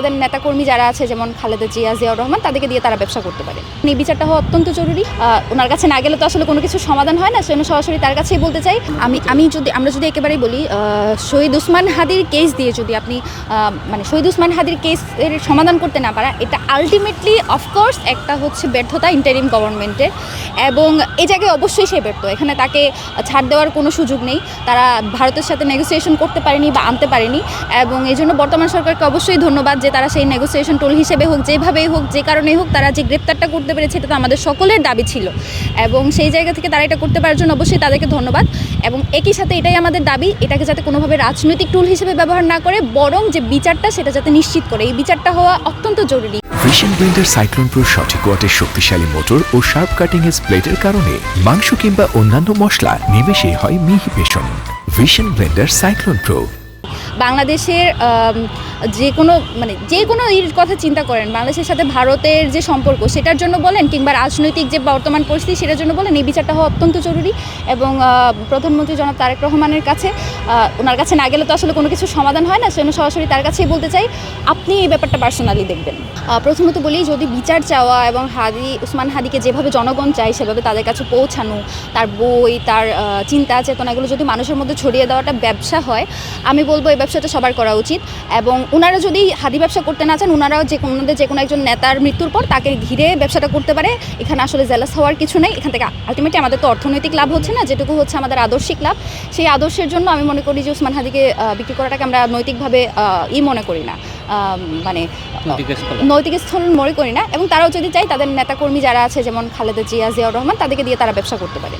তাদের নেতাকর্মী যারা আছে যেমন খালেদা জিয়া, জিয়াউর রহমান, তাদেরকে দিয়ে তারা ব্যবসা করতে পারে। এই বিচারটা হওয়া অত্যন্ত জরুরি। ওনার কাছে না গেলে তো আসলে কোনো কিছু সমাধান হয় না, সেজন্য সরাসরি তার কাছেই বলতে চাই। আমরা যদি একেবারেই বলি, শহীদ ওসমান হাদির কেস দিয়ে যদি আপনি মানে শহীদ ওসমান হাদির কেসের সমাধান করতে না পারা, এটা আলটিমেটলি অফকোর্স একটা হচ্ছে ব্যর্থতা ইন্টারিম গভর্নমেন্টের, এবং এই জায়গায় অবশ্যই সে ব্যর্থ। এখানে তাকে ছাড় দেওয়ার কোনো সুযোগ নেই। তারা ভারতের সাথে নেগোসিয়েশন করতে পারেনি বা আনতে পারেনি, এবং এই জন্য বর্তমান সরকারকে অবশ্যই ধন্যবাদ যে তারা সেই নেগোসিয়েশন টুল হিসেবে হোক, যেভাবেই হোক, যে কারণেই হোক, তারা যে গ্রেপ্তারটা করতে পেরেছে এটা তো আমাদের সকলের দাবি ছিল, এবং সেই জায়গা থেকে তারা এটা করতে পারার জন্য অবশ্যই তাদেরকে ধন্যবাদ। এবং একই সাথে এটাই আমাদের দাবি, এটাকে যাতে কোনোভাবে রাজনৈতিক টুল হিসেবে ব্যবহার না করে, বরং যে বিচারটা সেটা যাতে নিশ্চিত করে, এই বিচারটা হওয়া অত্যন্ত জরুরি। ভিশন ব্লেন্ডার সাইক্লোন প্রো সঠিক ওয়াটের শক্তিশালী মোটর ও শার্প কাটিং এজ ব্লেডের কারণে মাংস কিংবা অন্যান্য মশলা নিমেষে হয় মিহি passion. Vision Blender cyclone pro. বাংলাদেশের যে কোনো এর কথা চিন্তা করেন, বাংলাদেশের সাথে ভারতের যে সম্পর্ক সেটার জন্য বলেন, কিংবা রাজনৈতিক যে বর্তমান পরিস্থিতি সেটার জন্য বলেন, এই বিচারটা হওয়া অত্যন্ত জরুরি। এবং প্রধানমন্ত্রী জনাব তারেক রহমানের কাছে, ওনার কাছে না গেলে তো আসলে কোনো কিছু সমাধান হয় না, সেজন্য সরাসরি তার কাছেই বলতে চাই, আপনি এই ব্যাপারটা পার্সোনালি দেখবেন। প্রথমত বলি, যদি বিচার চাওয়া এবং ওসমান হাদিকে যেভাবে জনগণ চায় সেভাবে তাদের কাছে পৌঁছানো, তার বই, তার চিন্তা চেতনা, এগুলো যদি মানুষের মধ্যে ছড়িয়ে দেওয়াটা ব্যবসা হয়, আমি বলবো এই ব্যবসাটা সবার করা উচিত। এবং ওনারা যদি হাদি ব্যবসা করতে না চান, ওনারাও ওনাদের যে কোনো একজন নেতার মৃত্যুর পর তাকে ঘিরে ব্যবসাটা করতে পারে। এখানে আসলে জেলাস হওয়ার কিছু নেই। এখান থেকে আলটিমেটলি আমাদের তো অর্থনৈতিক লাভ হচ্ছে না, যেটুকু হচ্ছে আমাদের আদর্শিক লাভ। সেই আদর্শের জন্য আমি মনে করি যে ওসমান হাদিকে বিক্রি করাটাকে আমরা নৈতিকভাবে মনে করি না, মানে নৈতিক স্থল মনে করি না। এবং তারাও যদি চাই, তাদের নেতাকর্মী যারা আছে যেমন খালেদা জিয়া, জিয়াউর রহমান, তাদেরকে দিয়ে তারা ব্যবসা করতে পারে।